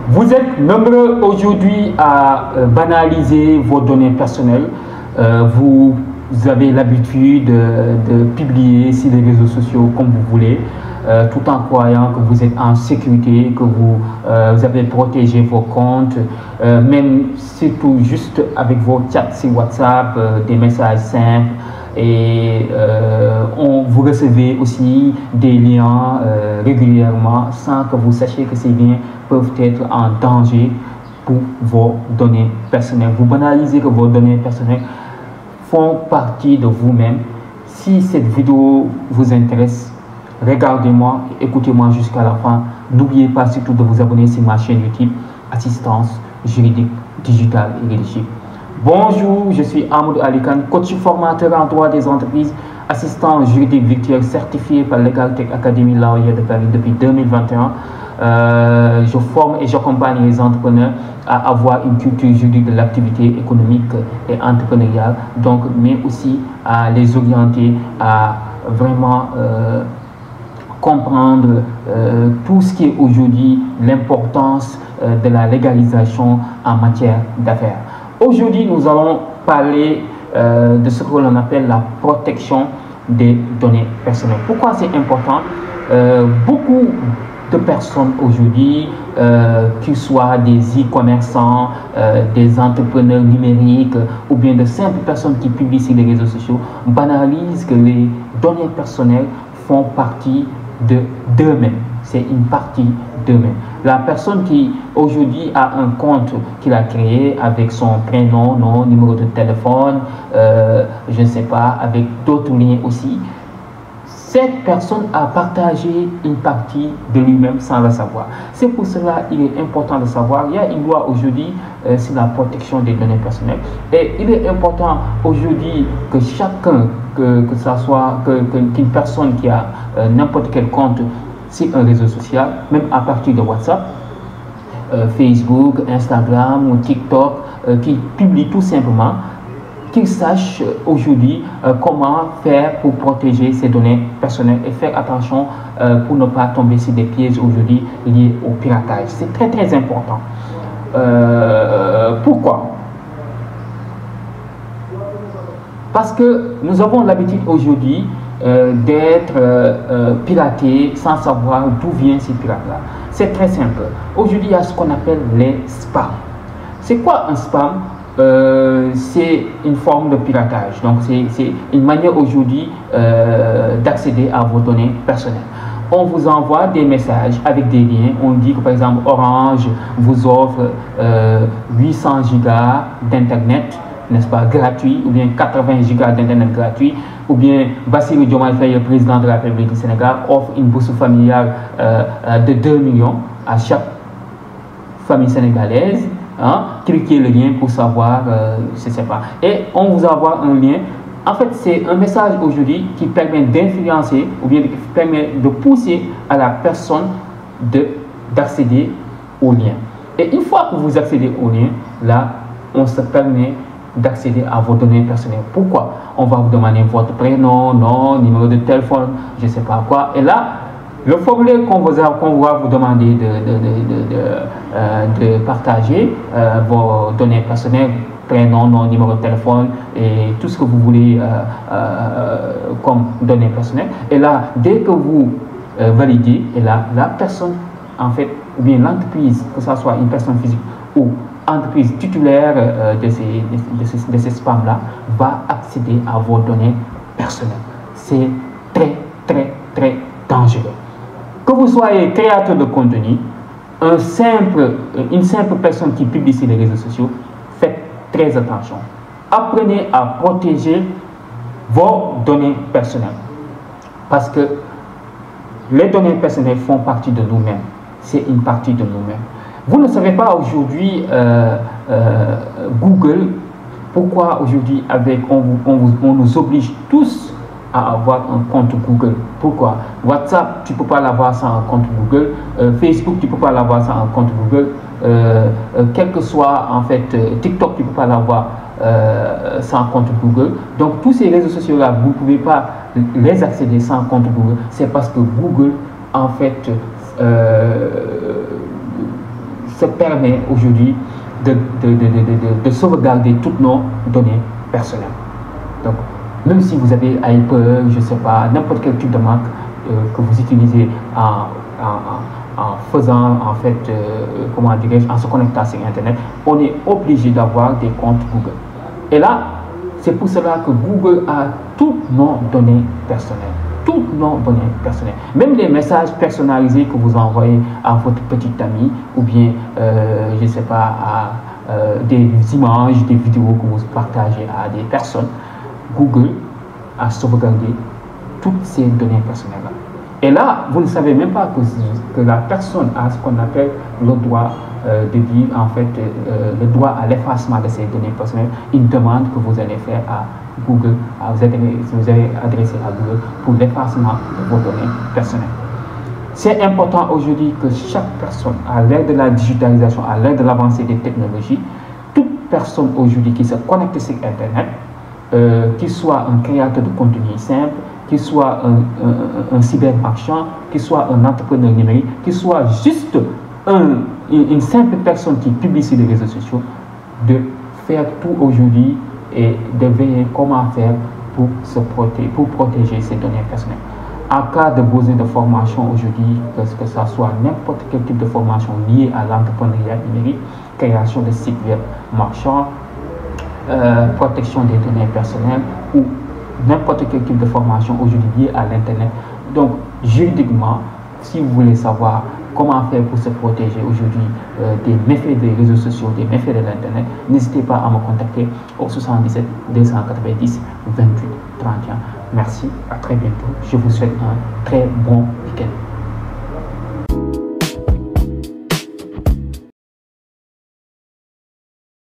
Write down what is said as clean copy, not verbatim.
Vous êtes nombreux aujourd'hui à banaliser vos données personnelles. Vous avez l'habitude de publier sur les réseaux sociaux comme vous voulez, tout en croyant que vous êtes en sécurité, que vous avez protégé vos comptes, même surtout juste avec vos chats sur WhatsApp, des messages simples. Et vous recevez aussi des liens régulièrement sans que vous sachiez que ces liens peuvent être en danger pour vos données personnelles. Vous banalisez que vos données personnelles font partie de vous-même. Si cette vidéo vous intéresse, regardez-moi, écoutez-moi jusqu'à la fin. N'oubliez pas surtout de vous abonner sur ma chaîne YouTube Assistance Juridique Digitale et Leadership. Bonjour, je suis Amadou Ali Kane, coach formateur en droit des entreprises, assistant juridique virtuel certifié par Legal Tech Academy Laurier de Paris depuis 2021. Je forme et j'accompagne les entrepreneurs à avoir une culture juridique de l'activité économique et entrepreneuriale, donc, mais aussi à les orienter à vraiment comprendre tout ce qui est aujourd'hui l'importance de la légalisation en matière d'affaires. Aujourd'hui, nous allons parler de ce que l'on appelle la protection des données personnelles. Pourquoi c'est important? Beaucoup de personnes aujourd'hui, qu'ils soient des e-commerçants, des entrepreneurs numériques ou bien de simples personnes qui publient sur les réseaux sociaux, banalisent que les données personnelles font partie d'eux-mêmes. C'est une partie d'eux-mêmes. La personne qui aujourd'hui a un compte qu'il a créé avec son prénom, nom, numéro de téléphone, je ne sais pas, avec d'autres liens aussi, cette personne a partagé une partie de lui-même sans le savoir. C'est pour cela qu'il est important de savoir. Il y a une loi aujourd'hui sur la protection des données personnelles. Et il est important aujourd'hui que chacun, que ce soit qu'une personne qui a n'importe quel compte sur un réseau social, même à partir de WhatsApp, Facebook, Instagram ou TikTok, qui publie tout simplement, qu'il sache aujourd'hui comment faire pour protéger ses données personnelles et faire attention pour ne pas tomber sur des pièges aujourd'hui liés au piratage. C'est très très important. Pourquoi? Parce que nous avons l'habitude aujourd'hui d'être piraté sans savoir d'où vient ces pirates-là. C'est très simple. Aujourd'hui, il y a ce qu'on appelle les spams. C'est quoi un spam? C'est une forme de piratage. Donc, c'est une manière aujourd'hui d'accéder à vos données personnelles. On vous envoie des messages avec des liens. On dit que, par exemple, Orange vous offre 800 gigas d'internet, n'est-ce pas, gratuit, ou bien 80 gigas d'internet gratuit, ou bien Bassirou Diomaye Faye, le président de la République du Sénégal, offre une bourse familiale de 2 millions à chaque famille sénégalaise. Hein? Cliquez le lien pour savoir, je ne sais pas. Et on vous envoie un lien. En fait, c'est un message aujourd'hui qui permet d'influencer ou bien qui permet de pousser à la personne d'accéder au lien. Et une fois que vous accédez au lien, là, on se permet d'accéder à vos données personnelles. Pourquoi? On va vous demander votre prénom, nom, numéro de téléphone, je ne sais pas quoi. Et là, le formulaire qu'on va vous demander de partager vos données personnelles, prénom, nom, numéro de téléphone et tout ce que vous voulez comme données personnelles. Et là, dès que vous validez, et là, la personne, en fait, ou bien l'entreprise, que ce soit une personne physique ou entreprise titulaire de ces spams-là, va accéder à vos données personnelles. C'est très, très, très dangereux. Que vous soyez créateur de contenu, une simple personne qui publie sur les réseaux sociaux, faites très attention. Apprenez à protéger vos données personnelles. Parce que les données personnelles font partie de nous-mêmes. C'est une partie de nous-mêmes. Vous ne savez pas aujourd'hui, Google, pourquoi aujourd'hui on nous oblige tous à avoir un compte Google. Pourquoi? WhatsApp, tu ne peux pas l'avoir sans un compte Google. Facebook, tu ne peux pas l'avoir sans un compte Google. Quel que soit, en fait, TikTok, tu ne peux pas l'avoir sans compte Google. Donc, tous ces réseaux sociaux-là, vous ne pouvez pas les accéder sans compte Google. C'est parce que Google, en fait, se permet aujourd'hui de sauvegarder toutes nos données personnelles. Donc, même si vous avez Apple, je ne sais pas, n'importe quel type de marque que vous utilisez en faisant, en fait, comment dirais-je, en se connectant sur Internet, on est obligé d'avoir des comptes Google. Et là, c'est pour cela que Google a toutes nos données personnelles. Toutes nos données personnelles. Même les messages personnalisés que vous envoyez à votre petite amie, ou bien, je ne sais pas, à des images, des vidéos que vous partagez à des personnes, Google a sauvegardé toutes ces données personnelles-là. Et là, vous ne savez même pas que la personne a ce qu'on appelle le droit de dire, en fait, le droit à l'effacement de ces données personnelles, une demande que vous allez faire à Google, vous avez adressé à Google pour l'effacement de vos données personnelles. C'est important aujourd'hui que chaque personne, à l'ère de la digitalisation, à l'ère de l'avancée des technologies, toute personne aujourd'hui qui se connecte sur Internet, qu'il soit un créateur de contenu simple, qu'il soit un cybermarchand, qu'il soit un entrepreneur numérique, qu'il soit juste une simple personne qui publie sur les réseaux sociaux, de faire tout aujourd'hui et de veiller comment faire pour protéger ses données personnelles. En cas de besoin de formation aujourd'hui, que ce soit n'importe quel type de formation liée à l'entrepreneuriat numérique, création de sites web marchands, protection des données personnelles ou n'importe quel type de formation aujourd'hui liée à l'Internet. Donc, juridiquement, si vous voulez savoir comment faire pour se protéger aujourd'hui des méfaits des réseaux sociaux, des méfaits de l'Internet, n'hésitez pas à me contacter au 77 290 28 31. Merci, à très bientôt. Je vous souhaite un très bon week-end.